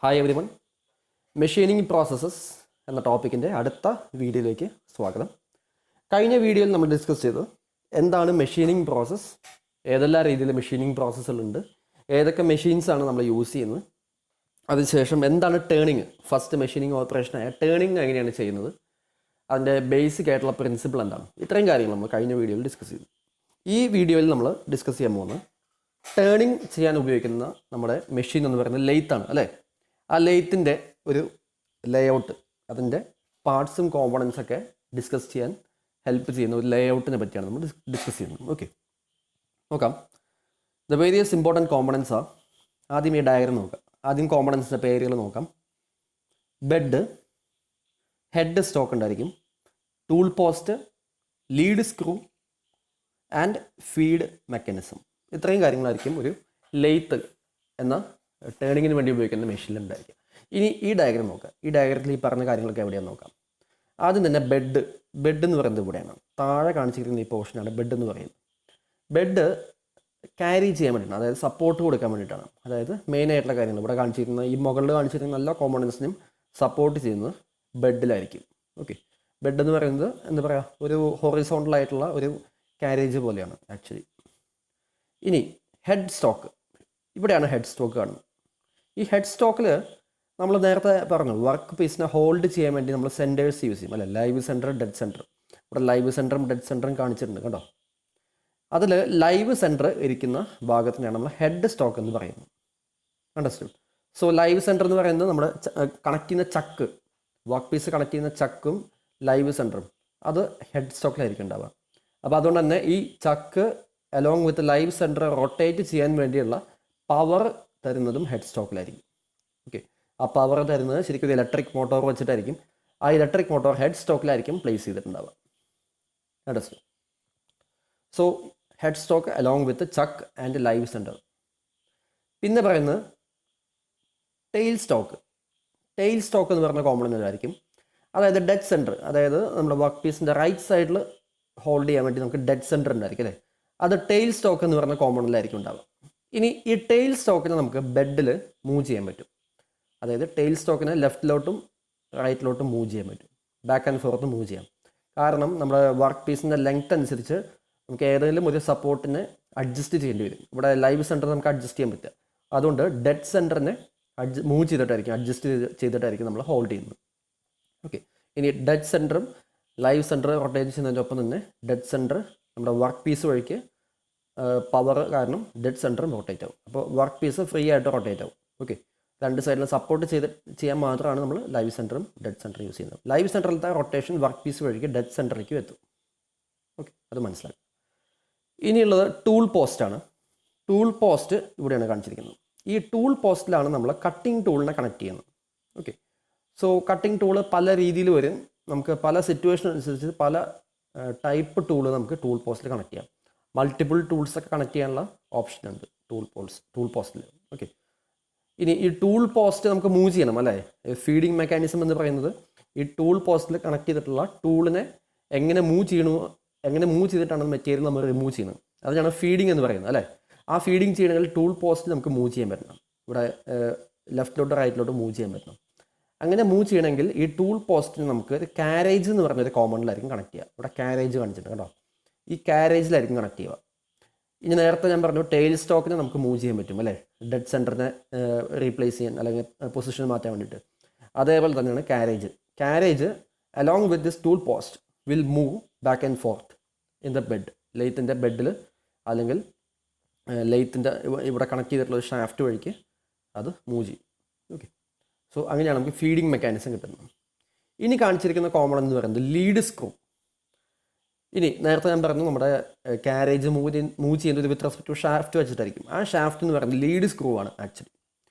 Hi every one, machining processes എന്ന ടോപ്പിക്കിൻ്റെ അടുത്ത വീഡിയോയിലേക്ക് സ്വാഗതം. കഴിഞ്ഞ വീഡിയോയിൽ നമ്മൾ ഡിസ്കസ് ചെയ്തു എന്താണ് മെഷീനിങ് പ്രോസസ്സ്, ഏതെല്ലാം രീതിയിൽ മെഷീനിങ് പ്രോസസ്സുകളുണ്ട്, ഏതൊക്കെ മെഷീൻസാണ് നമ്മൾ യൂസ് ചെയ്യുന്നത്, അതിനുശേഷം എന്താണ് ടേണിങ്, ഫസ്റ്റ് മെഷീനിങ് ഓപ്പറേഷനായ ടേണിങ് എങ്ങനെയാണ് ചെയ്യുന്നത്, അതിൻ്റെ ബേസിക് ആയിട്ടുള്ള പ്രിൻസിപ്പിൾ എന്താണ്, ഇത്രയും കാര്യങ്ങൾ നമ്മൾ കഴിഞ്ഞ വീഡിയോയിൽ ഡിസ്കസ് ചെയ്തു. ഈ വീഡിയോയിൽ നമ്മൾ ഡിസ്കസ് ചെയ്യാൻ പോകുന്നത് ടേണിങ് ചെയ്യാൻ ഉപയോഗിക്കുന്ന നമ്മുടെ മെഷീൻ എന്ന് പറയുന്നത് ലെയ്ത്താണ് അല്ലേ. ആ ലെയ്ത്തിൻ്റെ ഒരു ലേഔട്ട്, അതിൻ്റെ പാർട്സും കോമ്പണൻസൊക്കെ ഡിസ്കസ് ചെയ്യാൻ ഹെൽപ്പ് ചെയ്യുന്ന ഒരു ലേഔട്ടിനെ പറ്റിയാണ് നമ്മൾ ഡിസ്കസ് ചെയ്യുന്നത്. ഓക്കെ, നോക്കാം. ദ വേരിയസ് ഇമ്പോർട്ടൻറ്റ് കോമ്പണൻസ് ആ, ആദ്യം ഈ ഡയഗ്രം നോക്കാം. ആദ്യം കോമ്പണൻസിൻ്റെ പേരുകൾ നോക്കാം. ബെഡ്, ഹെഡ് സ്റ്റോക്ക് ഉണ്ടായിരിക്കും, tool post, lead screw and feed mechanism. ഇത്രയും കാര്യങ്ങളായിരിക്കും ഒരു ലെയ്ത്ത് എന്ന ടേണിങ്ങിന് വേണ്ടി ഉപയോഗിക്കുന്ന മെഷീനിൽ ഉണ്ടായിരിക്കും. ഇനി ഈ ഡയഗ്രം നോക്കാം. ഈ ഡയഗ്രത്തിൽ ഈ പറഞ്ഞ കാര്യങ്ങളൊക്കെ എവിടെയാണെന്ന് നോക്കാം. ആദ്യം തന്നെ ബെഡ് എന്ന് പറയുന്നത് ഇവിടെയാണ്. താഴെ കാണിച്ചിരിക്കുന്ന ഈ പോർഷനാണ് ബെഡ് എന്ന് പറയുന്നത്. ബെഡ് ക്യാരി ചെയ്യാൻ വേണ്ടിയിട്ടാണ്, അതായത് സപ്പോർട്ട് കൊടുക്കാൻ വേണ്ടിയിട്ടാണ്. അതായത് മെയിനായിട്ടുള്ള കാര്യങ്ങൾ ഇവിടെ കാണിച്ചിരിക്കുന്ന ഈ മുകളിൽ കാണിച്ചിരിക്കുന്ന എല്ലാ കോമ്പണൻസിനും സപ്പോർട്ട് ചെയ്യുന്നത് ബെഡിലായിരിക്കും. ഓക്കെ, ബെഡ് എന്ന് പറയുന്നത് എന്താ പറയുക, ഒരു ഹൊറിസോണ്ടൽ ആയിട്ടുള്ള ഒരു ക്യാരേജ് പോലെയാണ് ആക്ച്വലി. ഇനി ഹെഡ് സ്റ്റോക്ക്, ഇവിടെയാണ് ഹെഡ് സ്റ്റോക്ക് കാണുന്നത്. ഈ ഹെഡ് സ്റ്റോക്കിൽ നമ്മൾ നേരത്തെ പറഞ്ഞു വർക്ക് പീസിനെ ഹോൾഡ് ചെയ്യാൻ വേണ്ടി നമ്മൾ സെൻറ്റേഴ്സ് യൂസ് ചെയ്യും അല്ലേ. Live centre, dead centre. ഇവിടെ ലൈവ് സെൻറ്ററും ഡെഡ് സെൻറ്ററും കാണിച്ചിട്ടുണ്ട് കേട്ടോ. അതിൽ ലൈവ് സെൻറ്റർ ഇരിക്കുന്ന ഭാഗത്തിനാണ് നമ്മൾ ഹെഡ് സ്റ്റോക്ക് എന്ന് പറയുന്നത്. അണ്ടർസ്റ്റുഡ്? സോ ലൈവ് സെൻറ്റർ എന്ന് പറയുന്നത് നമ്മൾ കണക്ട് ചെയ്യുന്ന ചക്ക്, വർക്ക് പീസ് കണക്ട് ചെയ്യുന്ന ചക്കും ലൈവ് സെൻറ്ററും അത് ഹെഡ് സ്റ്റോക്കിലായിരിക്കും ഉണ്ടാവുക. അപ്പോൾ അതുകൊണ്ട് തന്നെ ഈ chuck along with live centre rotate ചെയ്യാൻ വേണ്ടിയുള്ള പവർ തരുന്നതും ഹെഡ് സ്റ്റോക്കിലായിരിക്കും. ഓക്കെ, ആ പവർ തരുന്നത് ശരിക്കും ഒരു ഇലക്ട്രിക് മോട്ടോർ വെച്ചിട്ടായിരിക്കും. ആ ഇലക്ട്രിക് മോട്ടോർ ഹെഡ് സ്റ്റോക്കിലായിരിക്കും പ്ലേസ് ചെയ്തിട്ടുണ്ടാവുക. Understood? So head stock along with chuck and live centre. പിന്നെ പറയുന്നത് ടെയിൽ സ്റ്റോക്ക്. ടെയിൽ സ്റ്റോക്ക് എന്ന് പറഞ്ഞ കോമ്പണൻ്റ് ആയിരിക്കും. അതായത് ഡെഡ് സെൻറ്റർ, അതായത് നമ്മുടെ വർക്ക് പീസിൻ്റെ റൈറ്റ് സൈഡിൽ ഹോൾഡ് ചെയ്യാൻ വേണ്ടി നമുക്ക് ഡെഡ് സെൻറ്റർ ഉണ്ടായിരിക്കും അല്ലേ. അത് ടെയിൽ സ്റ്റോക്ക് എന്ന് പറഞ്ഞ കോമ്പണൻ്റിലായിരിക്കും ഉണ്ടാവുക. ഇനി ഈ ടെയിൽ സ്റ്റോക്കിനെ നമുക്ക് ബെഡിൽ മൂവ് ചെയ്യാൻ പറ്റും. അതായത് ടെയിൽ സ്റ്റോക്കിനെ ലെഫ്റ്റിലോട്ടും റൈറ്റിലോട്ടും മൂവ് ചെയ്യാൻ പറ്റും, ബാക്ക് ആൻഡ് ഫോർത്ത് മൂവ് ചെയ്യാം. കാരണം നമ്മുടെ വർക്ക് പീസിൻ്റെ ലെങ്ത് അനുസരിച്ച് നമുക്ക് ഏതെങ്കിലും ഒരു സപ്പോർട്ടിനെ അഡ്ജസ്റ്റ് ചെയ്യേണ്ടി വരും. ഇവിടെ ലൈവ് സെൻറ്റർ നമുക്ക് അഡ്ജസ്റ്റ് ചെയ്യാൻ പറ്റുക. അതുകൊണ്ട് ഡെഡ് സെൻറ്ററിനെ മൂവ് ചെയ്തിട്ടായിരിക്കും, അഡ്ജസ്റ്റ് ചെയ്തിട്ടായിരിക്കും നമ്മൾ ഹോൾഡ് ചെയ്യുന്നത്. ഓക്കെ, ഇനി ഡെഡ് സെൻറ്ററും ലൈവ് സെൻറ്റർ റൊട്ടേറ്റ് ചെയ്യുന്നതിൻ്റെ ഒപ്പം തന്നെ ഡെഡ് സെൻറ്റർ നമ്മുടെ വർക്ക് പീസ് വഴിക്ക് പവർ കാരണം ഡെഡ് സെൻറ്ററും റൊട്ടേറ്റ് ആവും. അപ്പോൾ വർക്ക് പീസ് ഫ്രീ ആയിട്ട് റൊട്ടേറ്റ് ആവും. ഓക്കെ, രണ്ട് സൈഡിലും സപ്പോർട്ട് ചെയ്യാൻ മാത്രമാണ് നമ്മൾ ലൈവ് സെൻറ്ററും ഡെഡ് സെൻറ്ററും യൂസ് ചെയ്യുന്നത്. ലൈവ് സെൻറ്ററിലത്തെ റൊട്ടേഷൻ വർക്ക് പീസ് വഴിക്ക് ഡെഡ് സെൻറ്ററിലേക്ക് എത്തും. ഓക്കെ, അത് മനസ്സിലാക്കി. ഇനിയുള്ളത് ടൂൾ പോസ്റ്റാണ്. ടൂൾ പോസ്റ്റ് ഇവിടെയാണ് കാണിച്ചിരിക്കുന്നത്. ഈ ടൂൾ പോസ്റ്റിലാണ് നമ്മൾ കട്ടിംഗ് ടൂളിനെ കണക്ട് ചെയ്യുന്നത്. ഓക്കെ, സോ കട്ടിംഗ് ടൂള് പല രീതിയിൽ വരും. നമുക്ക് പല സിറ്റുവേഷൻ അനുസരിച്ച് പല ടൈപ്പ് ടൂള് നമുക്ക് ടൂൾ പോസ്റ്റിൽ കണക്ട് ചെയ്യാം. മൾട്ടിപ്പിൾ ടൂൾസൊക്കെ കണക്ട് ചെയ്യാനുള്ള ഓപ്ഷൻ ഉണ്ട് ടൂൾ പോസ്റ്റിൽ. ഓക്കെ, ഇനി ഈ ടൂൾ പോസ്റ്റ് നമുക്ക് മൂവ് ചെയ്യണം അല്ലേ. ഫീഡിങ് മെക്കാനിസം എന്ന് പറയുന്നത് ഈ ടൂൾ പോസ്റ്റിൽ കണക്ട് ചെയ്തിട്ടുള്ള ടൂളിനെ എങ്ങനെ മൂവ് ചെയ്തിട്ടാണ് മെറ്റീരിയൽ നമ്മൾ റിമൂവ് ചെയ്യുന്നത്. അതിനാണ് ഫീഡിങ് എന്ന് പറയുന്നത് അല്ലേ. ആ ഫീഡിങ് ചെയ്യണമെങ്കിൽ ടൂൾ പോസ്റ്റ് നമുക്ക് മൂവ് ചെയ്യാൻ പറ്റണം. ഇവിടെ ലെഫ്റ്റിലോട്ട് റൈറ്റിലോട്ട് മൂവ് ചെയ്യാൻ പറ്റണം. അങ്ങനെ മൂവ് ചെയ്യണമെങ്കിൽ ഈ ടൂൾ പോസ്റ്റിന് നമുക്ക് ഒരു കാരേജ് എന്ന് പറഞ്ഞൊരു കോമ്പൗണ്ടിലായിരിക്കും കണക്ട് ചെയ്യുക. ഇവിടെ കാരേജ് കാണിച്ചിട്ടുണ്ട് കേട്ടോ. ഈ കാരേജിലായിരിക്കും കണക്ട് ചെയ്യുക. ഇനി നേരത്തെ ഞാൻ പറഞ്ഞു ടെയിൽ സ്റ്റോക്കിനെ നമുക്ക് മൂവ് ചെയ്യാൻ പറ്റും അല്ലേ, ഡെഡ് സെൻറ്ററിനെ റീപ്ലേസ് ചെയ്യാൻ അല്ലെങ്കിൽ പൊസിഷൻ മാറ്റാൻ വേണ്ടിയിട്ട്. അതേപോലെ തന്നെയാണ് carriage along with this tool post will move back and forth in the bed. ലെയ്ത്തിൻ്റെ ബെഡിൽ അല്ലെങ്കിൽ ലെയ്ത്തിൻ്റെ ഇവിടെ കണക്ട് ചെയ്തിട്ടുള്ള ഒരു ഷാഫ്റ്റ് വഴിക്ക് അത് മൂവ് ചെയ്യും. ഓക്കെ, സോ അങ്ങനെയാണ് നമുക്ക് ഫീഡിങ് മെക്കാനിസം കിട്ടുന്നത്. ഇനി കാണിച്ചിരിക്കുന്ന കോമ്പണന്റ് എന്ന് പറയുന്നത് ലീഡ് സ്ക്രൂ. ഇനി നേരത്തെ ഞാൻ പറഞ്ഞു നമ്മുടെ കാരേജ് മൂവ് ചെയ്യുന്നത് വിത്ത് റെസ്പെക്ട് ടു ഷാഫ്റ്റ് വെച്ചിട്ടായിരിക്കും. ആ ഷാഫ്റ്റ് എന്ന് പറയുന്നത് ലീഡ് സ്ക്രൂ ആണ് ആക്ച്വലി.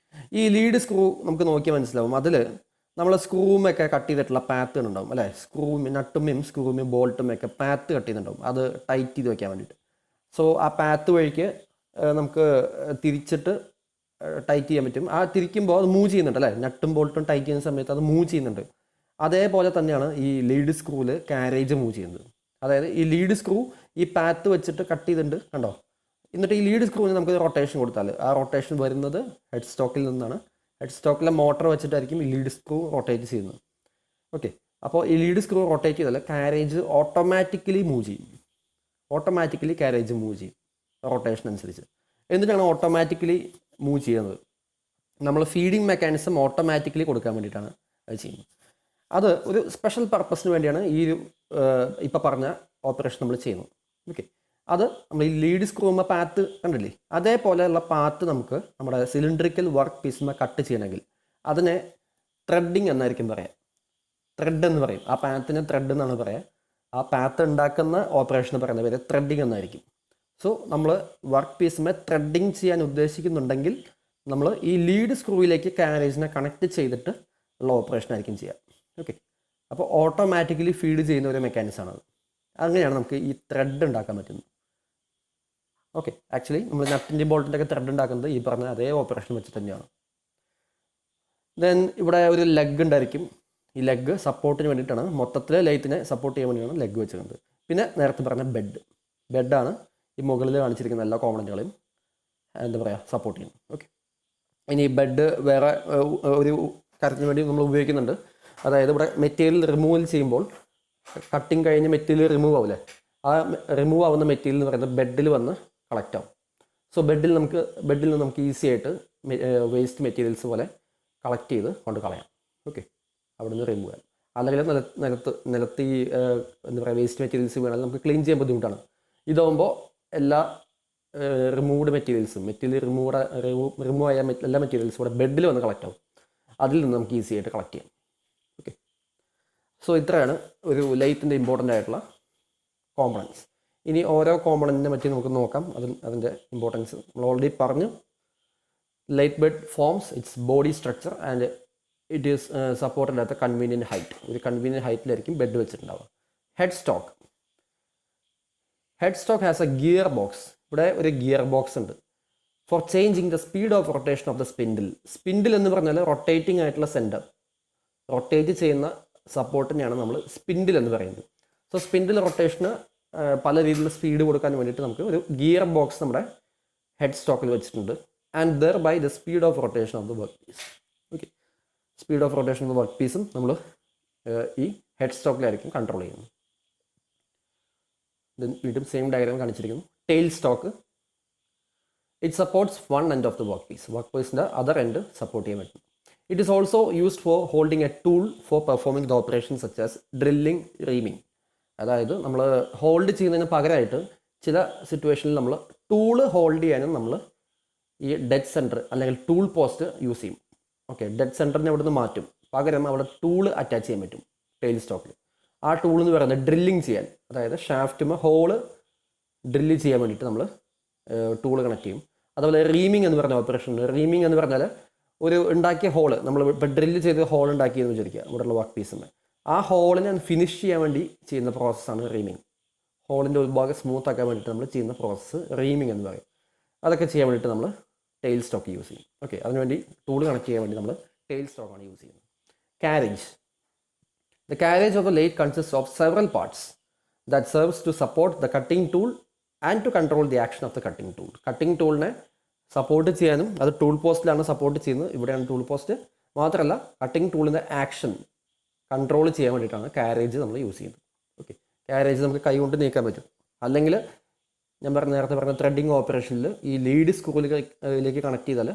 ഈ ലീഡ് സ്ക്രൂ നമുക്ക് നോക്കിയാൽ മനസ്സിലാവും. അതിൽ നമ്മൾ സ്ക്രൂമൊക്കെ കട്ട് ചെയ്തിട്ടുള്ള പാത്തുകൾ ഉണ്ടാവും അല്ലേ. നട്ടുമ്മയും സ്ക്രൂമയും ബോൾട്ടുമൊക്കെ പാത്ത് കട്ട് ചെയ്തിട്ടുണ്ടാവും, അത് ടൈറ്റ് ചെയ്ത് വെക്കാൻ വേണ്ടിയിട്ട്. സോ ആ പാത്ത് വഴിക്ക് നമുക്ക് തിരിച്ചിട്ട് ടൈറ്റ് ചെയ്യാൻ പറ്റും. ആ തിരിക്കുമ്പോൾ അത് മൂവ് ചെയ്യുന്നുണ്ട് അല്ലേ. നട്ടും ബോൾട്ടും ടൈറ്റ് ചെയ്യുന്ന സമയത്ത് അത് മൂവ് ചെയ്യുന്നുണ്ട്. അതേപോലെ തന്നെയാണ് ഈ ലീഡ് സ്ക്രൂവിൽ കാരേജ് മൂവ് ചെയ്യുന്നത്. അതായത് ഈ ലീഡ് സ്ക്രൂ ഈ പാത്ത് വെച്ചിട്ട് കട്ട് ചെയ്തിട്ടുണ്ട് കണ്ടോ. എന്നിട്ട് ഈ ലീഡ് സ്ക്രൂവിന് നമുക്ക് റൊട്ടേഷൻ കൊടുത്താൽ ആ റൊട്ടേഷൻ വരുന്നത് ഹെഡ് സ്റ്റോക്കിൽ നിന്നാണ്. ഹെഡ് സ്റ്റോക്കിലെ മോട്ടർ വെച്ചിട്ടായിരിക്കും ഈ ലീഡ് സ്ക്രൂ റൊട്ടേറ്റ് ചെയ്യുന്നത്. ഓക്കെ, അപ്പോൾ ഈ ലീഡ് സ്ക്രൂ റൊട്ടേറ്റ് ചെയ്താൽ കാരേജ് ഓട്ടോമാറ്റിക്കലി മൂവ് ചെയ്യും. ഓട്ടോമാറ്റിക്കലി കാരേജ് മൂവ് ചെയ്യും റൊട്ടേഷൻ അനുസരിച്ച്. എന്നിട്ടാണ് ഓട്ടോമാറ്റിക്കലി മൂവ് ചെയ്യുന്നത്? നമ്മൾ ഫീഡിങ് മെക്കാനിസം ഓട്ടോമാറ്റിക്കലി കൊടുക്കാൻ വേണ്ടിയിട്ടാണ് അത് ചെയ്യുന്നത്. അത് ഒരു സ്പെഷ്യൽ പർപ്പസിന് വേണ്ടിയാണ് ഈ ഒരു ഇപ്പോൾ പറഞ്ഞ ഓപ്പറേഷൻ നമ്മൾ ചെയ്യുന്നത്. ഓക്കെ, അത് നമ്മൾ ഈ ലീഡ് സ്ക്രൂമ പാത്ത് കണ്ടില്ലേ, അതേപോലെയുള്ള പാത്ത് നമുക്ക് നമ്മുടെ സിലിണ്ടറിക്കൽ വർക്ക് പീസിന്മേൽ കട്ട് ചെയ്യണമെങ്കിൽ അതിനെ ത്രെഡിങ് എന്നായിരിക്കും പറയാം. ത്രെഡ് എന്ന് പറയും. ആ പാത്തിന് ത്രെഡ് എന്നാണ് പറയുക. ആ പാത്ത് ഉണ്ടാക്കുന്ന ഓപ്പറേഷൻ പറയുന്ന പേര് ത്രെഡിങ് എന്നായിരിക്കും. സോ നമ്മൾ വർക്ക് പീസിന്മേൽ ത്രെഡിങ് ചെയ്യാൻ ഉദ്ദേശിക്കുന്നുണ്ടെങ്കിൽ നമ്മൾ ഈ ലീഡ് സ്ക്രൂവിലേക്ക് കാരേജിനെ കണക്ട് ചെയ്തിട്ട് ഉള്ള ഓപ്പറേഷൻ ആയിരിക്കും ചെയ്യുക. ഓക്കെ, അപ്പോൾ ഓട്ടോമാറ്റിക്കലി ഫീഡ് ചെയ്യുന്ന ഒരു മെക്കാനിസമാണത്. അങ്ങനെയാണ് നമുക്ക് ഈ ത്രെഡ് ഉണ്ടാക്കാൻ പറ്റുന്നത്. ഓക്കെ, ആക്ച്വലി നമ്മൾ നട്ടിൻ്റെ ബോൾട്ടിൻ്റെ ഒക്കെ ത്രെഡ് ഉണ്ടാക്കുന്നത് ഈ പറഞ്ഞ അതേ ഓപ്പറേഷൻ വെച്ച് തന്നെയാണ്. ദെൻ ഇവിടെ ഒരു ലെഗ് ഉണ്ടായിരിക്കും. ഈ ലെഗ് സപ്പോർട്ടിന് വേണ്ടിയിട്ടാണ്, മൊത്തത്തിൽ ലൈറ്റിനെ സപ്പോർട്ട് ചെയ്യാൻ വേണ്ടിയാണ് ലെഗ് വെച്ചിരുന്നത്. പിന്നെ നേരത്തെ പറഞ്ഞ ബെഡാണ് ഈ മുകളിൽ കാണിച്ചിരിക്കുന്ന എല്ലാ കോമ്പണൻറ്റുകളെയും എന്താ പറയുക സപ്പോർട്ട് ചെയ്യുന്നത്. ഓക്കെ, ഇനി ബെഡ് വേറെ ഒരു കാര്യത്തിന് വേണ്ടി നമ്മൾ ഉപയോഗിക്കുന്നുണ്ട്. അതായത് ഇവിടെ മെറ്റീരിയൽ റിമൂവൽ ചെയ്യുമ്പോൾ കട്ടിങ് കഴിഞ്ഞ് മെറ്റീരിയൽ റിമൂവ് ആവില്ലേ, ആ റിമൂവ് ആവുന്ന മെറ്റീരിയൽ എന്ന് പറയുന്നത് ബെഡിൽ വന്ന് കളക്ട് ആവും. സോ ബെഡിൽ നിന്ന് നമുക്ക് ഈസി ആയിട്ട് വേസ്റ്റ് മെറ്റീരിയൽസ് പോലെ കളക്ട് ചെയ്ത് കൊണ്ട് കളയാം. ഓക്കെ, അവിടെ നിന്ന് റിമൂവ് ചെയ്യാം. അല്ലെങ്കിൽ നിലത്ത് ഈ എന്താ പറയുക വേസ്റ്റ് മെറ്റീരിയൽസ് വീണാൽ നമുക്ക് ക്ലീൻ ചെയ്യാൻ ബുദ്ധിമുട്ടാണ്. ഇതാകുമ്പോൾ എല്ലാ റിമൂവ്ഡ് മെറ്റീരിയൽ റിമൂവ് ആയ എല്ലാ മെറ്റീരിയൽസും കൂടെ ബെഡിൽ വന്ന് കളക്ട് ആവും. അതിൽ നിന്ന് നമുക്ക് ഈസി ആയിട്ട് കളക്ട് ചെയ്യാം. ഓക്കെ, സോ ഇത്രയാണ് ഒരു ലൈറ്റിൻ്റെ ഇമ്പോർട്ടൻ്റ് ആയിട്ടുള്ള കോമ്പണൻസ്. ഇനി ഓരോ കോമ്പണൻറ്റിനെ പറ്റി നമുക്ക് നോക്കാം. അതിൻ്റെ ഇമ്പോർട്ടൻസ് നമ്മൾ ഓൾറെഡി പറഞ്ഞു. Light bed forms its body structure and it is supported at a convenient height. ഒരു കൺവീനിയൻറ്റ് ഹൈറ്റിലായിരിക്കും ബെഡ് വെച്ചിട്ടുണ്ടാവുക. Head stock has a gear box. ഇവിടെ ഒരു ഗിയർ ബോക്സ് ഉണ്ട് for changing the speed of rotation of the spindle എന്ന് പറഞ്ഞാൽ rotating ആയിട്ടുള്ള centre, rotate ചെയ്യുന്ന സപ്പോർട്ടിനെയാണ് നമ്മൾ സ്പിൻഡിൽ എന്ന് പറയുന്നത്. സോ സ്പിൻഡിൽ റൊട്ടേഷന് പല രീതിയിലുള്ള സ്പീഡ് കൊടുക്കാൻ വേണ്ടിയിട്ട് നമുക്ക് ഒരു ഗിയർ ബോക്സ് നമ്മുടെ ഹെഡ് സ്റ്റോക്കിൽ വെച്ചിട്ടുണ്ട്. And thereby the speed of rotation of the work piece. Okay, speed of rotation of the work പീസും നമ്മൾ ഈ ഹെഡ് സ്റ്റോക്കിലായിരിക്കും കൺട്രോൾ ചെയ്യുന്നത്. വീണ്ടും സെയിം ഡയഗ്രാം കാണിച്ചിരിക്കുന്നു. Tail stock it supports one end of the work പീസിൻ്റെ other end support ചെയ്യാൻ പറ്റും. It is also used for holding a tool for performing the operation such as drilling, reaming. അതായത് നമ്മൾ hold ചെയ്യുന്നതിന് പകരമായിട്ട് ചില സിറ്റുവേഷനിൽ നമ്മൾ ടൂള് ഹോൾഡ് ചെയ്യാനും നമ്മൾ ഈ ഡെഡ് സെൻറ്റർ അല്ലെങ്കിൽ ടൂൾ പോസ്റ്റ് യൂസ് ചെയ്യും. ഓക്കെ, ഡെഡ് സെൻറ്ററിനെ അവിടെ നിന്ന് മാറ്റും, പകരം അവിടെ ടൂള് അറ്റാച്ച് ചെയ്യാൻ പറ്റും ടെയിൽ സ്റ്റോക്കിൽ. ആ ടൂൾ എന്ന് പറയുന്നത് ഡ്രില്ലിങ് ചെയ്യാൻ, അതായത് ഷാഫ്റ്റുമ്പോൾ ഹോള് ഡ്രില്ല് ചെയ്യാൻ വേണ്ടിയിട്ട് നമ്മൾ ടൂള് കണക്ട് ചെയ്യും. അതുപോലെ റീമിംഗ് എന്ന് പറഞ്ഞ ഓപ്പറേഷൻ ഉണ്ട്. റീമിംഗ് എന്ന് പറഞ്ഞാൽ ഒരു ഉണ്ടാക്കിയ ഹോള് നമ്മൾ ഇപ്പോൾ ഡ്രില്ല് ചെയ്ത് ഹോൾ ഉണ്ടാക്കിയെന്ന് വിചാരിക്കുക ഇവിടെയുള്ള വർക്ക് പീസിന്, ആ ഹോളിനെ ഫിനിഷ് ചെയ്യാൻ വേണ്ടി ചെയ്യുന്ന പ്രോസസ്സാണ് റീമിംഗ്. ഹോളിൻ്റെ ഉൾഭാഗം സ്മൂത്ത് ആക്കാൻ വേണ്ടിയിട്ട് നമ്മൾ ചെയ്യുന്ന പ്രോസസ്സ് റീമിംഗ് എന്ന് പറയും. അതൊക്കെ ചെയ്യാൻ വേണ്ടിയിട്ട് നമ്മൾ ടെയിൽ സ്റ്റോക്ക് യൂസ് ചെയ്യും. ഓക്കെ, അതിനുവേണ്ടി ടൂൾ കണക്ട് ചെയ്യാൻ വേണ്ടി നമ്മൾ ടെയിൽ സ്റ്റോക്കാണ് യൂസ് ചെയ്യുന്നത്. Carriage. The carriage of the lathe consists of several parts that serves to support the cutting tool and to control the action of the cutting tool. Cutting ടൂളിനെ support ചെയ്യാനും, അത് tool പോസ്റ്റിലാണ് support ചെയ്യുന്നത്, ഇവിടെയാണ് tool post. മാത്രമല്ല cutting ടൂളിൻ്റെ action control ചെയ്യാൻ വേണ്ടിയിട്ടാണ് കാരേജ് നമ്മൾ യൂസ് ചെയ്യുന്നത്. ഓക്കെ, കാരേജ് നമുക്ക് കൈ കൊണ്ട് നീക്കാൻ പറ്റും. അല്ലെങ്കിൽ ഞാൻ നേരത്തെ പറഞ്ഞ ത്രെഡിങ് ഓപ്പറേഷനിൽ ഈ ലീഡ് സ്ക്രൂവിലേക്ക് കണക്ട് ചെയ്താൽ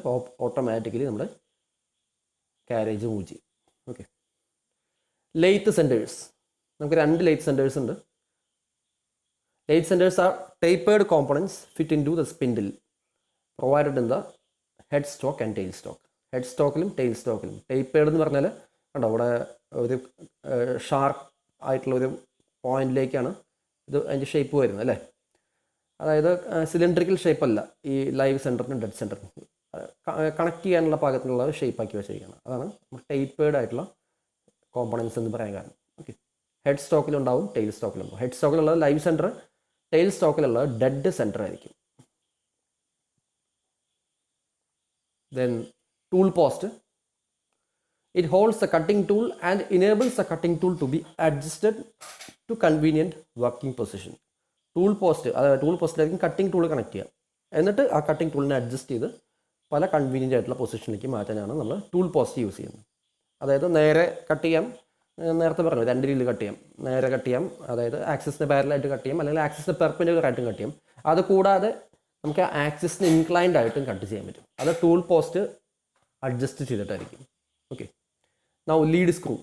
ഓട്ടോമാറ്റിക്കലി നമ്മൾ കാരേജ് മൂവ് ചെയ്യും. Okay, lathe centres. നമുക്ക് 2 ലെയ്ത്ത് സെൻറ്റേഴ്സ് ഉണ്ട്. Lathe centres are tapered components fit into the spindle provided in the head stock and tail stock. Head സ്റ്റോക്കിലും ടെയിൽ സ്റ്റോക്കിലും ടേപ്പേർഡ് എന്ന് പറഞ്ഞാൽ കണ്ടോ അവിടെ ഒരു ഷാർപ്പ് ആയിട്ടുള്ളൊരു പോയിന്റിലേക്കാണ് ഇത് അതിൻ്റെ ഷേപ്പ് വരുന്നത് അല്ലേ. അതായത് സിലിണ്ടറിക്കൽ ഷേപ്പല്ല ഈ ലൈവ് സെൻറ്ററിനും ഡെഡ് സെൻറ്ററിനും കണക്ട് ചെയ്യാനുള്ള പാകത്തിനുള്ള ഷേപ്പാക്കി വെച്ചിരിക്കുകയാണ്. അതാണ് ടേപ്പേർഡ് ആയിട്ടുള്ള കോമ്പണൻസ് എന്ന് പറയാൻ കാരണം. ഓക്കെ, ഹെഡ് സ്റ്റോക്കിലുണ്ടാവും, ടെയിൽ സ്റ്റോക്കിലുണ്ടാവും. ഹെഡ് സ്റ്റോക്കിലുള്ളത് ലൈവ് സെൻറ്റർ, ടെയിൽ സ്റ്റോക്കിലുള്ളത് ഡെഡ് സെൻറ്റർ ആയിരിക്കും. Then tool post. It holds the cutting tool and enables the cutting tool to be adjusted to convenient working position. Tool post, അതായത് tool പോസ്റ്റിലായിരിക്കും cutting tool connect ചെയ്യുക. എന്നിട്ട് ആ cutting ടൂളിനെ adjust ചെയ്ത് പല convenient ആയിട്ടുള്ള പൊസിഷനിലേക്ക് മാറ്റാനാണ് നമ്മൾ ടൂൾ പോസ്റ്റ് യൂസ് ചെയ്യുന്നത്. അതായത് നേരെ കട്ട് ചെയ്യാം, നേരത്തെ പറഞ്ഞു 2 രീതിയിൽ കട്ട് ചെയ്യാം. നേരെ കട്ട് ചെയ്യാം, അതായത് ആക്സിസിന് പാരലായിട്ട് കട്ട് ചെയ്യാം, അല്ലെങ്കിൽ ആക്സിസിന് പെർപെൻഡിക്കുലറായിട്ടും കട്ട് ചെയ്യാം. അത് കൂടാതെ നമുക്ക് ആക്സിസിന് ഇൻക്ലൈൻഡ് ആയിട്ടും കട്ട് ചെയ്യാൻ പറ്റും. അത് ടൂൾ പോസ്റ്റ് അഡ്ജസ്റ്റ് ചെയ്തിട്ടായിരിക്കും. Okay, now lead screw.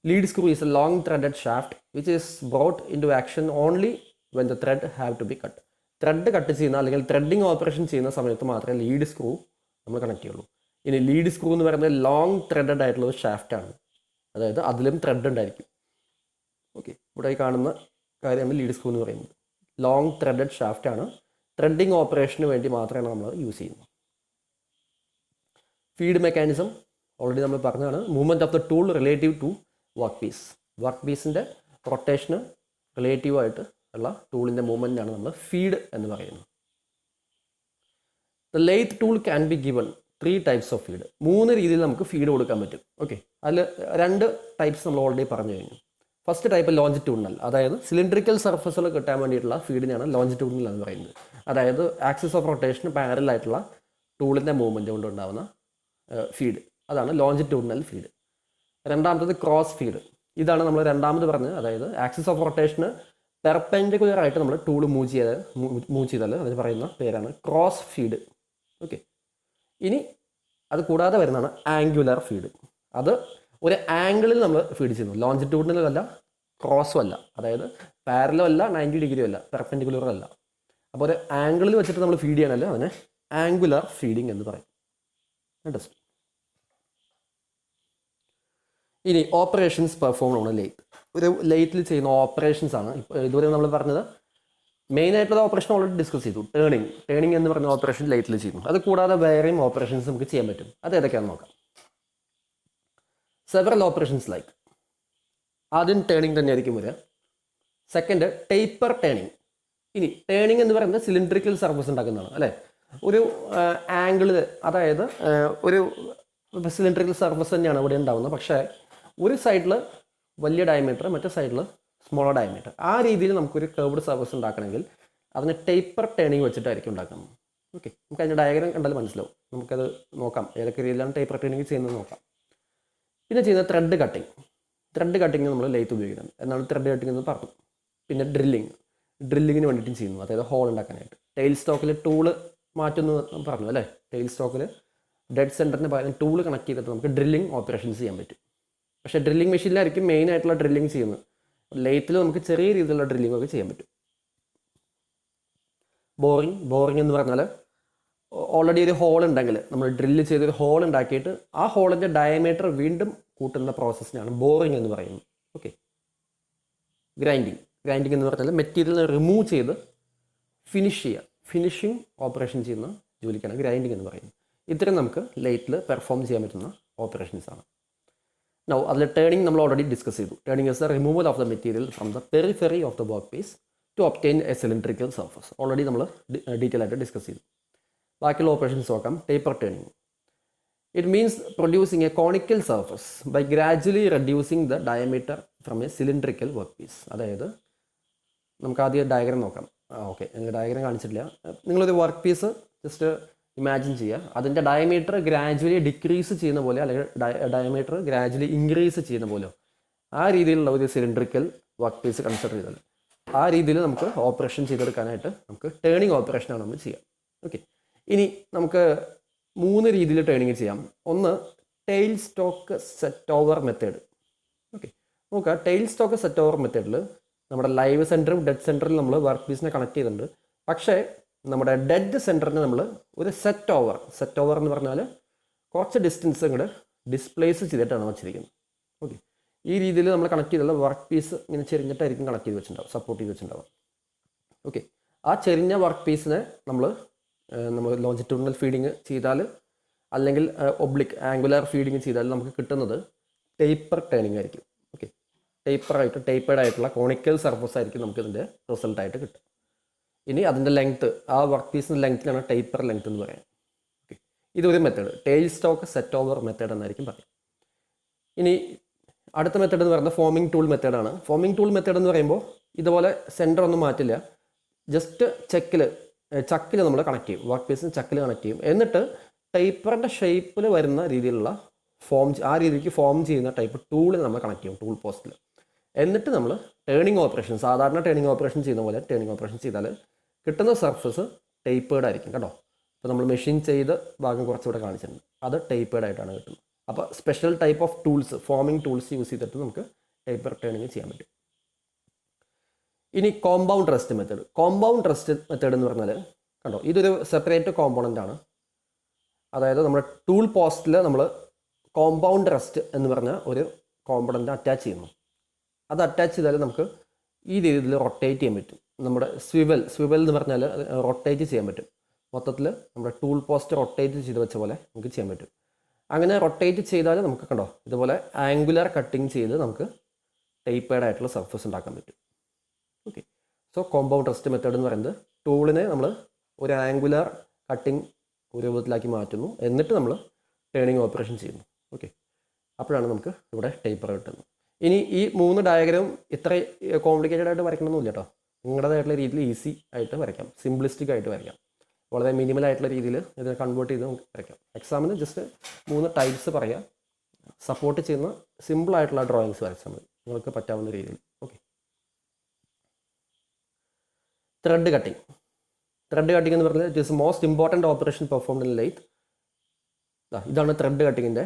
Lead screw is a long threaded shaft which is brought into action only when the thread have to be cut. Thread cut ചെയ്യുന്ന അല്ലെങ്കിൽ threading operation ചെയ്യുന്ന സമയത്ത് മാത്രമേ lead screw നമ്മൾ connect ചെയ്യുള്ളൂ. ഇനി lead screw എന്ന് പറയുന്നത് ലോങ് ത്രെഡഡ് ആയിട്ടുള്ള ഒരു ഷാഫ്റ്റാണ്, അതായത് അതിലും ത്രെഡ് ഉണ്ടായിരിക്കും. ഓക്കെ, ഇവിടെ ഈ കാണുന്ന കാര്യമാണ് ലീഡ് സ്ക്രൂ എന്ന് പറയുന്നത്. ലോങ് ത്രെഡഡ് ഷാഫ്റ്റാണ്, ത്രെഡിങ് ഓപ്പറേഷന് വേണ്ടി മാത്രമാണ് നമ്മൾ യൂസ് ചെയ്യുന്നത്. ഫീഡ് മെക്കാനിസം ഓൾറെഡി നമ്മൾ പറഞ്ഞതാണ്. Movement of the tool relative to work പീസിൻ്റെ റൊട്ടേഷന് റിലേറ്റീവായിട്ട് ഉള്ള ടൂളിൻ്റെ മൂവ്മെൻറ്റാണ് നമ്മൾ ഫീഡ് എന്ന് പറയുന്നത്. The lathe tool can be given 3 types of feed. 3 രീതിയിൽ നമുക്ക് ഫീഡ് കൊടുക്കാൻ പറ്റും. ഓക്കെ, അതിൽ 2 ടൈപ്സ് നമ്മൾ ഓൾറെഡി പറഞ്ഞു കഴിഞ്ഞു. ഫസ്റ്റ് ടൈപ്പ് ലോഞ്ചിറ്റ്യൂഡിനൽ, അതായത് സിലിണ്ടറിക്കൽ സർഫസുകൾ കിട്ടാൻ വേണ്ടിയിട്ടുള്ള ഫീഡിനെയാണ് ലോഞ്ചിറ്റ്യൂഡിനൽ എന്ന് പറയുന്നത്. അതായത് ആക്സിസ് ഓഫ് റൊട്ടേഷന് പാരലായിട്ടുള്ള ടൂളിൻ്റെ മൂവ്മെൻറ്റ് കൊണ്ടുണ്ടാകുന്ന ഫീഡ്, അതാണ് ലോഞ്ചിറ്റ്യൂഡിനൽ ഫീഡ്. രണ്ടാമത്തത് ക്രോസ് ഫീഡ്. ഇതാണ് നമ്മൾ രണ്ടാമത് പറഞ്ഞത്. അതായത് ആക്സിസ് ഓഫ് റൊട്ടേഷന് പെർപെൻഡിക്കുലർ ആയിട്ട് നമ്മൾ ടൂൾ മൂവ് ചെയ്താൽ അതിന് പറയുന്ന പേരാണ് ക്രോസ് ഫീഡ്. ഓക്കെ, ഇനി അത് കൂടാതെ വരുന്നതാണ് ആംഗുലർ ഫീഡ്. അത് ഒരു ആംഗിളിൽ നമ്മൾ ഫീഡ് ചെയ്യുന്നു. ലോഞ്ചിറ്റ്യൂഡിനലും അല്ല, ക്രോസും അല്ല, അതായത് പാരലും അല്ല, 90 ഡിഗ്രിയും അല്ല, പെർപെൻഡിക്കുലറും അല്ല. അപ്പോൾ ഒരു ആംഗിളിൽ വെച്ചിട്ട് നമ്മൾ ഫീഡ് ചെയ്യണമല്ലോ, അതിനെ ആംഗുലർ ഫീഡിങ് എന്ന് പറയും. അണ്ടർസ്റ്റാൻഡ്? ഇനി ഓപ്പറേഷൻസ് പെർഫോം ആണ് ലെയ്ത്ത്. ഒരു ലെയ്ത്തിൽ ചെയ്യുന്ന ഓപ്പറേഷൻസ് ആണ് ഇതുവരെ നമ്മൾ പറഞ്ഞത്. മെയിനായിട്ടുള്ള ഓപ്പറേഷൻ ഓൾറെഡി ഡിസ്കസ് ചെയ്തു. ടേണിങ് എന്ന് പറഞ്ഞ ഓപ്പറേഷൻ ലെയ്ത്തിൽ ചെയ്യുന്നു. അത് കൂടാതെ വേറെയും ഓപ്പറേഷൻസ് നമുക്ക് ചെയ്യാൻ പറ്റും. അത് ഏതൊക്കെയാണെന്ന് നോക്കാം. സെവറൽ ഓപ്പറേഷൻസ് ലൈക്ക്, ആദ്യം ടേണിങ് തന്നെയായിരിക്കും വരിക. Second taper turning. ഇനി ടേണിങ് എന്ന് പറയുന്നത് സിലിണ്ടറിക്കൽ സർഫസ് ഉണ്ടാക്കുന്നതാണ്, അല്ലേ? ഒരു ആംഗിളിൽ, അതായത് ഒരു സിലിണ്ടറിക്കൽ സർഫസ് തന്നെയാണ് ഇവിടെ ഉണ്ടാകുന്നത്. പക്ഷേ ഒരു സൈഡിൽ വലിയ ഡയമീറ്റർ, മറ്റേ സൈഡിൽ സ്മോളർ ഡയമീറ്റർ. ആ രീതിയിൽ നമുക്കൊരു കർവ്ഡ് സർഫസ് ഉണ്ടാക്കണമെങ്കിൽ അതിന് ടേപ്പർ ടേണിങ് വെച്ചിട്ടായിരിക്കും ഉണ്ടാക്കുന്നത്. ഓക്കെ, നമുക്ക് അതിൻ്റെ ഡയഗ്രാം കണ്ടാൽ മനസ്സിലാവും. നമുക്കത് നോക്കാം, ഏതൊക്കെ രീതിയിലാണ് ടേപ്പർ ടേണിങ് ചെയ്യുന്നത് നോക്കാം. പിന്നെ ചെയ്യുന്നത് ത്രെഡ് കട്ടിങ് നമ്മൾ ലെയ്ത്ത് ഉപയോഗിക്കുന്നത് എന്നാണ് ത്രെഡ് കട്ടിങ് എന്ന് പറഞ്ഞു. പിന്നെ ഡ്രില്ലിങ്ങിന് വേണ്ടിയിട്ടും ചെയ്യുന്നു, അതായത് ഹോൾ ഉണ്ടാക്കാനായിട്ട്. ടെയിൽ സ്റ്റോക്കിൽ ടൂള് മാറ്റുന്നു പറഞ്ഞു, അല്ലേ? ടെയിൽ സ്റ്റോക്കിൽ ഡെഡ് സെൻറ്ററിന് പകരം ടൂൾ കണക്ട് ചെയ്തിട്ട് നമുക്ക് ഡ്രില്ലിങ് ഓപ്പറേഷൻസ് ചെയ്യാൻ പറ്റും. പക്ഷേ ഡ്രില്ലിങ് മെഷീനിലായിരിക്കും മെയിൻ ആയിട്ടുള്ള ഡ്രില്ലിങ് ചെയ്യുന്നത്. ലെയ്ത്തിൽ നമുക്ക് ചെറിയ രീതിയിലുള്ള ഡ്രില്ലിംഗ് ഒക്കെ ചെയ്യാൻ പറ്റും. ബോറിങ് എന്ന് പറഞ്ഞാൽ ഓൾറെഡി ഒരു ഹോൾ ഉണ്ടെങ്കിൽ നമ്മൾ ഡ്രില്ല് ചെയ്തൊരു ഹോൾ ഉണ്ടാക്കിയിട്ട് ആ ഹോളിൻ്റെ ഡയമീറ്റർ വീണ്ടും കൂട്ടുന്ന പ്രോസസ്സിനാണ് ബോറിങ് എന്ന് പറയുന്നത്. ഓക്കെ, ഗ്രൈൻഡിങ് എന്ന് പറഞ്ഞാൽ മെറ്റീരിയൽ റിമൂവ് ചെയ്ത് ഫിനിഷിങ് ഓപ്പറേഷൻ ചെയ്യുന്ന ജോലിക്കാണ് ഗ്രൈൻഡിങ് എന്ന് പറയുന്നത്. ഇത്രയും നമുക്ക് ലെയ്ത്തിൽ പെർഫോം ചെയ്യാൻ പറ്റുന്ന ഓപ്പറേഷൻസ് ആണ്. നൗ അതിൽ ടേണിങ് നമ്മൾ ഓൾറെഡി ഡിസ്കസ് ചെയ്തു. Turning is the removal of the material from the periphery of the work piece to obtain a cylindrical surface. Already നമ്മൾ ഡീറ്റെയിൽ ആയിട്ട് ഡിസ്കസ് ചെയ്തു. ബാക്കിയുള്ള ഓപ്പറേഷൻസ് നോക്കാം. Taper turning, it means producing a conical surface by gradually reducing the diameter from a cylindrical work piece. അതായത് നമുക്ക് ആദ്യം diagram നോക്കാം. Okay, diagram കാണിച്ചിട്ടില്ല. നിങ്ങളൊരു വർക്ക് പീസ് ജസ്റ്റ് ഇമാജിൻ ചെയ്യുക. അതിൻ്റെ ഡയമീറ്റർ ഗ്രാജുവലി ഡിക്രീസ് ചെയ്യുന്ന പോലെ, അല്ലെങ്കിൽ ഡയമീറ്റർ ഗ്രാജുവലി ഇൻക്രീസ് ചെയ്യുന്ന പോലെ, ആ രീതിയിലുള്ള ഒരു സിലിണ്ടറിക്കൽ വർക്ക് പീസ് കൺസിഡർ ചെയ്താൽ ആ രീതിയിൽ നമുക്ക് ഓപ്പറേഷൻ ചെയ്തെടുക്കാനായിട്ട് നമുക്ക് ടേണിങ് ഓപ്പറേഷനാണ് നമ്മൾ ചെയ്യുക. ഓക്കെ, ഇനി നമുക്ക് 3 രീതിയിൽ ടേണിങ് ചെയ്യാം. ഒന്ന് tail stock set over method. Okay, നോക്കുക. ടെയിൽ സ്റ്റോക്ക് സെറ്റ് ഓവർ മെത്തേഡിൽ നമ്മുടെ ലൈവ് സെൻറ്ററും ഡെഡ് സെൻറ്ററിൽ നമ്മൾ വർക്ക് പീസിനെ കണക്ട് ചെയ്തിട്ടുണ്ട്. പക്ഷേ നമ്മുടെ ഡെഡ് സെൻറ്ററിന് നമ്മൾ ഒരു സെറ്റ് ഓവർ എന്ന് പറഞ്ഞാൽ കുറച്ച് ഡിസ്റ്റൻസ് ഇങ്ങോട്ട് ഡിസ്പ്ലേസ് ചെയ്തിട്ടാണ് വെച്ചിരിക്കുന്നത്. ഓക്കെ, ഈ രീതിയിൽ നമ്മൾ കണക്ട് ചെയ്തുള്ള വർക്ക് പീസ് ഇങ്ങനെ ചെരിഞ്ഞിട്ടായിരിക്കും കണക്ട് ചെയ്ത് വെച്ചിട്ടുണ്ടാവും, സപ്പോർട്ട് ചെയ്ത് വെച്ചിട്ടുണ്ടാവും. ഓക്കെ, ആ ചെരിഞ്ഞ വർക്ക് പീസിനെ നമ്മൾ ലോഞ്ചിറ്റ്യൂഡിനൽ ഫീഡിങ് ചെയ്താൽ, അല്ലെങ്കിൽ ഒബ്ലിക് ആംഗുലർ ഫീഡിങ് ചെയ്താൽ നമുക്ക് കിട്ടുന്നത് ടേപ്പർ ടേണിങ് ആയിരിക്കും. ഓക്കെ, ടേപ്പേർഡ് ആയിട്ടുള്ള കോണിക്കൽ സർഫസ് ആയിരിക്കും നമുക്ക് ഇതിൻ്റെ റിസൾട്ടായിട്ട് കിട്ടും. ഇനി അതിൻ്റെ ലെങ്ത്ത്, ആ വർക്ക് പീസിൻ്റെ ലെങ്ത്തിനാണ് ടേപ്പർ ലെങ്ത് എന്ന് പറയാം. ഓക്കെ, ഇതൊരു method, tail stock set over method എന്നായിരിക്കും പറയാം. ഇനി അടുത്ത മെത്തേഡ് എന്ന് പറയുന്നത് ഫോമിംഗ് ടൂൾ മെത്തേഡാണ്. ഫോമിംഗ് ടൂൾ മെത്തേഡ് എന്ന് പറയുമ്പോൾ ഇതുപോലെ സെൻറ്റർ ഒന്നും മാറ്റില്ല. ജസ്റ്റ് ചെക്കിൽ ചക്കിൽ നമ്മൾ കണക്ട് ചെയ്യും, വർക്ക് പീസിന് ചക്കിൽ കണക്ട് ചെയ്യും. എന്നിട്ട് ടൈപ്പറിൻ്റെ ഷേപ്പിൽ വരുന്ന രീതിയിലുള്ള ആ രീതിക്ക് ഫോം ചെയ്യുന്ന ടൈപ്പ് ടൂളിൽ നമ്മൾ കണക്ട് ചെയ്യും, ടൂൾ പോസ്റ്റിൽ. എന്നിട്ട് നമ്മൾ ടേണിംഗ് ഓപ്പറേഷൻ, സാധാരണ ടേണിംഗ് ഓപ്പറേഷൻ ചെയ്യുന്ന പോലെ ടേണിംഗ് ഓപ്പറേഷൻ ചെയ്താൽ കിട്ടുന്ന സർഫസ് ടൈപ്പേഡ് ആയിരിക്കും കേട്ടോ. അപ്പോൾ നമ്മൾ മെഷീൻ ചെയ്ത ഭാഗം കുറച്ചുകൂടെ കാണിച്ചിട്ടുണ്ട്, അത് ടൈപ്പേഡ് ആയിട്ടാണ് കിട്ടുന്നത്. അപ്പോൾ special type of tools, forming tools use ചെയ്തിട്ട് നമുക്ക് ടൈപ്പർ ടേണിംഗ് ചെയ്യാൻ പറ്റും. ഇനി compound rest method. Compound rest method എന്ന് പറഞ്ഞാൽ കണ്ടോ, ഇതൊരു സെപ്പറേറ്റ് കോമ്പോണൻ്റ് ആണ്. അതായത് നമ്മുടെ ടൂൾ പോസ്റ്റിൽ നമ്മൾ കോമ്പൗണ്ട് റെസ്റ്റ് എന്ന് പറഞ്ഞ ഒരു കോമ്പോണൻ്റ് അറ്റാച്ച് ചെയ്യുന്നു. അത് അറ്റാച്ച് ചെയ്താൽ നമുക്ക് ഈ രീതിയിൽ റൊട്ടേറ്റ് ചെയ്യാൻ പറ്റും. നമ്മുടെ സ്വിവൽ എന്ന് പറഞ്ഞാൽ റൊട്ടേറ്റ് ചെയ്യാൻ പറ്റും. മൊത്തത്തിൽ നമ്മുടെ ടൂൾ പോസ്റ്റ് റൊട്ടേറ്റ് ചെയ്ത് വെച്ച പോലെ നമുക്ക് ചെയ്യാൻ പറ്റും. അങ്ങനെ റൊട്ടേറ്റ് ചെയ്താൽ നമുക്ക് കണ്ടോ ഇതുപോലെ ആംഗുലർ കട്ടിങ് ചെയ്ത് നമുക്ക് ടൈപ്പേഡ് ആയിട്ടുള്ള സർഫസ് ഉണ്ടാക്കാൻ പറ്റും. Okay, so compound rest method എന്ന് പറയുന്നത് ടൂളിനെ നമ്മൾ ഒരു ആംഗുലർ കട്ടിങ് രൂപത്തിലാക്കി മാറ്റുന്നു, എന്നിട്ട് നമ്മൾ ടേണിംഗ് ഓപ്പറേഷൻ ചെയ്യുന്നു. ഓക്കെ, അപ്പോഴാണ് നമുക്ക് ഇവിടെ ടൈപ്പർ കിട്ടുന്നത്. ഇനി ഈ 3 ഡയഗ്രാം ഇത്ര കോംപ്ലിക്കേറ്റഡ് ആയിട്ട് വരയ്ക്കണമെന്നില്ല കേട്ടോ. നിങ്ങളുടേതായിട്ടുള്ള രീതിയിൽ ഈസി ആയിട്ട് വരയ്ക്കാം, സിംപ്ലിസ്റ്റിക് ആയിട്ട് വരയ്ക്കാം, വളരെ മിനിമൽ ആയിട്ടുള്ള രീതിയിൽ ഇത് കൺവേർട്ട് ചെയ്ത് നമുക്ക് വരയ്ക്കാം. എക്സാമിന് ജസ്റ്റ് 3 ടൈപ്സ് പറയാം, സപ്പോർട്ട് ചെയ്യുന്ന സിമ്പിൾ ആയിട്ടുള്ള ഡ്രോയിങ്സ് വരച്ചാൽ മതി നിങ്ങൾക്ക് പറ്റാവുന്ന രീതിയിൽ. Okay, thread cutting. Thread cutting എന്ന് പറഞ്ഞാൽ it is most important operation performed in lathe. ഇതാണ് ത്രെഡ് കട്ടിങ്ങിൻ്റെ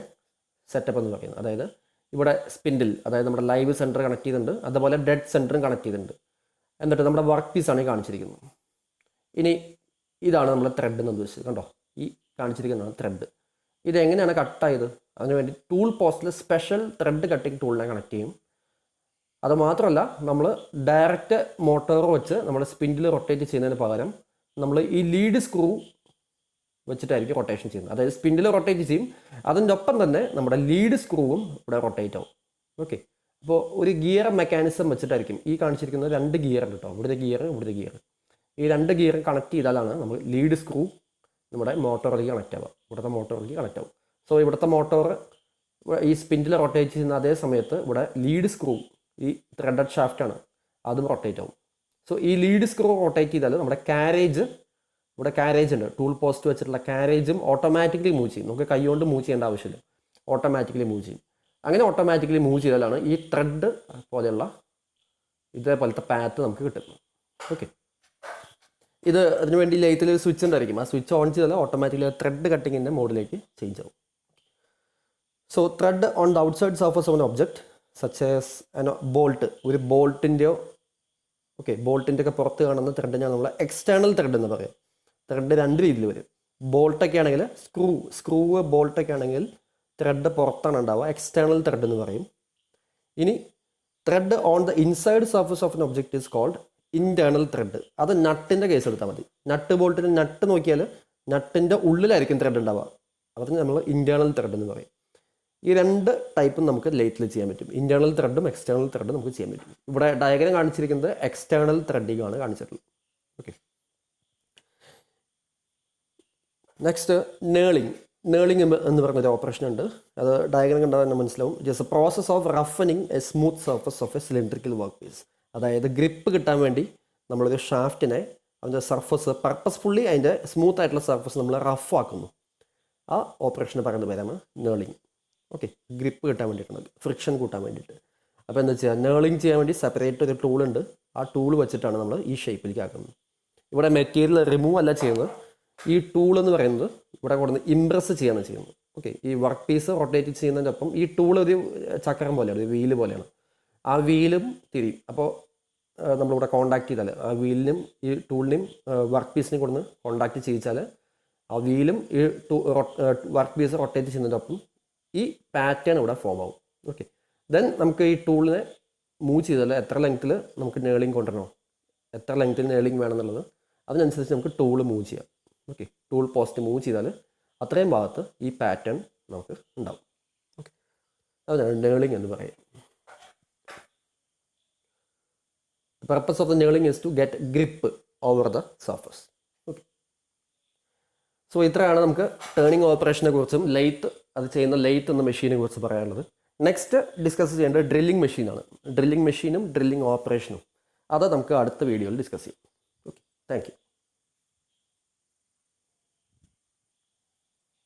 സെറ്റപ്പ് എന്ന് പറയുന്നത്. അതായത് ഇവിടെ സ്പിൻഡിൽ, അതായത് നമ്മുടെ ലൈവ് സെൻറ്റർ കണക്ട് ചെയ്തിട്ടുണ്ട്, അതുപോലെ ഡെഡ് സെൻറ്ററും കണക്ട് ചെയ്തിട്ടുണ്ട്. എന്നിട്ട് നമ്മുടെ വർക്ക് പീസാണ് ഈ കാണിച്ചിരിക്കുന്നത്. ഇനി ഇതാണ് നമ്മൾ ത്രെഡ് എന്ന് ഉദ്ദേശിച്ചത്. കണ്ടോ, ഈ കാണിച്ചിരിക്കുന്നതാണ് ത്രെഡ്. ഇതെങ്ങനെയാണ് കട്ടായത്? അതിനുവേണ്ടി ടൂൾ പോസ്റ്റിൽ സ്പെഷ്യൽ ത്രെഡ് കട്ടിങ് ടൂളിനെ കണക്ട് ചെയ്യും. അതുമാത്രമല്ല, നമ്മൾ ഡയറക്റ്റ് മോട്ടോർ വെച്ച് നമ്മൾ സ്പിൻഡിൽ റൊട്ടേറ്റ് ചെയ്യുന്നതിന് പകരം നമ്മൾ ഈ ലീഡ് സ്ക്രൂ വെച്ചിട്ടായിരിക്കും റൊട്ടേഷൻ ചെയ്യുന്നത്. അതായത് സ്പിൻഡിൽ റൊട്ടേറ്റ് ചെയ്യും, അതിൻ്റെ ഒപ്പം തന്നെ നമ്മുടെ ലീഡ് സ്ക്രൂവും ഇവിടെ റൊട്ടേറ്റ് ആവും. ഓക്കെ, അപ്പോൾ ഒരു ഗിയർ മെക്കാനിസം വെച്ചിട്ടായിരിക്കും ഈ കാണിച്ചിരിക്കുന്നത്. 2 ഗിയർ ഉണ്ട് കേട്ടോ, ഇവിടുത്തെ ഗിയർ, ഇവിടുത്തെ ഗിയർ. ഈ 2 ഗിയർ കണക്ട് ചെയ്താലാണ് നമ്മൾ ലീഡ് സ്ക്രൂ നമ്മുടെ മോട്ടോറിലേക്ക് കണക്റ്റ് ആവുക, ഇവിടുത്തെ മോട്ടോറിലേക്ക് കണക്റ്റ് ആവും. സോ ഇവിടുത്തെ മോട്ടോർ ഈ സ്പിൻഡിൽ റൊട്ടേറ്റ് ചെയ്യുന്ന അതേ സമയത്ത് ഇവിടെ ലീഡ് സ്ക്രൂ, ഈ ത്രെഡഡ് ഷാഫ്റ്റാണ്, അതും റൊട്ടേറ്റ് ആവും. സോ ഈ ലീഡ് സ്ക്രൂ റൊട്ടേറ്റ് ചെയ്താൽ നമ്മുടെ കാരേജ്, ഇവിടെ കാരേജ് ഉണ്ട്, ടൂൾ പോസ്റ്റ് വെച്ചിട്ടുള്ള കാരേജും ഓട്ടോമാറ്റിക്കലി മൂവ് ചെയ്യും. നമുക്ക് കൈകൊണ്ട് മൂവ് ചെയ്യേണ്ട ആവശ്യമില്ല, ഓട്ടോമാറ്റിക്കലി മൂവ് ചെയ്യും. അങ്ങനെ ഓട്ടോമാറ്റിക്കലി മൂവ് ചെയ്താലാണ് ഈ ത്രെഡ് പോലെയുള്ള ഇതേപോലത്തെ പാത്ത് നമുക്ക് കിട്ടുന്നത്. ഓക്കെ, ഇത് അതിനുവേണ്ടി ലെയ്ത്തിൽ ഒരു സ്വിച്ച് ഉണ്ടായിരിക്കും. ആ സ്വിച്ച് ഓൺ ചെയ്താൽ ഓട്ടോമാറ്റിക്കലി ത്രെഡ് കട്ടിങ്ങിൻ്റെ മോഡിലേക്ക് ചേഞ്ച് ആവും. So thread on the outside surface of an object such as bolt, ഒരു ബോൾട്ടിൻ്റെയോ ബോൾട്ടിൻ്റെ ഒക്കെ പുറത്ത് കാണുന്ന ത്രെഡിനെ നമ്മൾ എക്സ്റ്റേണൽ ത്രെഡ് എന്ന് പറയും. ത്രെഡ് 2 രീതിയിൽ വരും. ബോൾട്ടൊക്കെ ആണെങ്കിൽ സ്ക്രൂ ബോൾട്ടൊക്കെ ആണെങ്കിൽ ത്രെഡ് പുറത്താണ് ഉണ്ടാവുക, എക്സ്റ്റേണൽ ത്രെഡ് എന്ന് പറയും. ഇനി thread on the inside surface of an object is called internal thread. അത് നട്ടിൻ്റെ കേസ് എടുത്താൽ മതി. നട്ട് ബോൾട്ടിന് നട്ട് നോക്കിയാൽ നട്ടിൻ്റെ ഉള്ളിലായിരിക്കും ത്രെഡ് ഉണ്ടാവുക, അതിന് നമ്മൾ ഇൻറ്റേർണൽ ത്രെഡ് എന്ന് പറയും. ഈ 2 ടൈപ്പും നമുക്ക് ലെയ്ത്തിൽ ചെയ്യാൻ പറ്റും. ഇൻറ്റേർണൽ ത്രെഡും എക്സ്റ്റേണൽ ത്രെഡും നമുക്ക് ചെയ്യാൻ പറ്റും. ഇവിടെ ഡയഗ്രാം കാണിച്ചിരിക്കുന്നത് എക്സ്റ്റേണൽ ത്രെഡിങ് ആണ് കാണിച്ചിട്ടുള്ളത്. ഓക്കെ, നെക്സ്റ്റ് നേളിങ് എന്ന് പറഞ്ഞൊരു ഓപ്പറേഷൻ ഉണ്ട്. അത് ഡയഗ്രാം കണ്ടാൽ തന്നെ മനസ്സിലാവും. ജസ്റ്റ് എ പ്രോസസ് ഓഫ് റഫനിങ് a smooth surface of a cylindrical work piece. അതായത് ഗ്രിപ്പ് കിട്ടാൻ വേണ്ടി നമ്മളൊരു ഷാഫ്റ്റിനെ, അതിൻ്റെ സർഫസ് പർപ്പസ്ഫുള്ളി അതിൻ്റെ സ്മൂത്ത് ആയിട്ടുള്ള സർഫസ് നമ്മൾ റഫ് ആക്കുന്നു. ആ ഓപ്പറേഷന് പറയുന്ന പേരാണ് നേളിങ്. ഓക്കെ, ഗ്രിപ്പ് കിട്ടാൻ വേണ്ടിയിട്ടാണ്, ഫ്രിക്ഷൻ കൂട്ടാൻ വേണ്ടിയിട്ട്. അപ്പോൾ എന്താ ചെയ്യുക, നേളിങ് ചെയ്യാൻ വേണ്ടി സെപ്പറേറ്റ് ഒരു ടൂൾ ഉണ്ട്. ആ ടൂൾ വെച്ചിട്ടാണ് നമ്മൾ ഈ ഷേപ്പിലേക്ക് ആക്കുന്നത്. ഇവിടെ മെറ്റീരിയൽ റിമൂവ് അല്ല ചെയ്യുന്നത്. ഈ ടൂൾ എന്ന് പറയുന്നത് ഇവിടെ കൊടുന്ന് ഇംപ്രസ് ചെയ്യാണ് ചെയ്യുന്നത്. ഓക്കെ, ഈ വർക്ക് പീസ് റൊട്ടേറ്റ് ചെയ്യുന്നതിനൊപ്പം ഈ ടൂൾ ഒരു ചക്രം പോലെയാണ്, ഒരു വീല് പോലെയാണ്. ആ വീലും തിരിയും. അപ്പോൾ നമ്മളിവിടെ കോണ്ടാക്ട് ചെയ്താൽ ആ വീലിനും ഈ ടൂളിനെയും വർക്ക് പീസിനെയും കൊടുന്ന് കോണ്ടാക്ട് ചെയ്യിച്ചാൽ ആ വീലും ഈ വർക്ക് പീസ് റൊട്ടേറ്റ് ചെയ്യുന്നതിനൊപ്പം ഈ പാറ്റേൺ ഇവിടെ ഫോം ആവും. ഓക്കെ, ദെൻ നമുക്ക് ഈ ടൂളിനെ മൂവ് ചെയ്താൽ എത്ര ലെങ്ത്തിൽ നമുക്ക് നേളിങ് കൊണ്ടുവരണോ, എത്ര ലെങ്ത്തിൽ നേളിങ് വേണമെന്നുള്ളത് അതിനനുസരിച്ച് നമുക്ക് ടൂൾ മൂവ് ചെയ്യാം. ഓക്കെ, ടൂൾ പോസ്റ്റ് മൂവ് ചെയ്താൽ അത്രയും ഭാഗത്ത് ഈ പാറ്റേൺ നമുക്ക് ഉണ്ടാവും. ഓക്കെ, അതാണ് നേളിങ് എന്ന് പറയുന്നത്. The purpose of the knurling is to get grip over the surface. Okay. So ഇത്രയാണ് നമുക്ക് ടേണിംഗ് ഓപ്പറേഷനെ കുറിച്ചും ലെയ്ത്ത്, അത് ചെയ്യുന്ന ലെയ്ത്ത് എന്ന മെഷീനെ കുറിച്ച് പറയാനുള്ളത്. നെക്സ്റ്റ് ഡിസ്കസ് ചെയ്യേണ്ടത് ഡ്രില്ലിംഗ് മെഷീനാണ്. ഡ്രില്ലിംഗ് മെഷീനും ഡ്രില്ലിംഗ് ഓപ്പറേഷനും അത് നമുക്ക് അടുത്ത വീഡിയോയിൽ ഡിസ്കസ് ചെയ്യാം. Okay, thank you.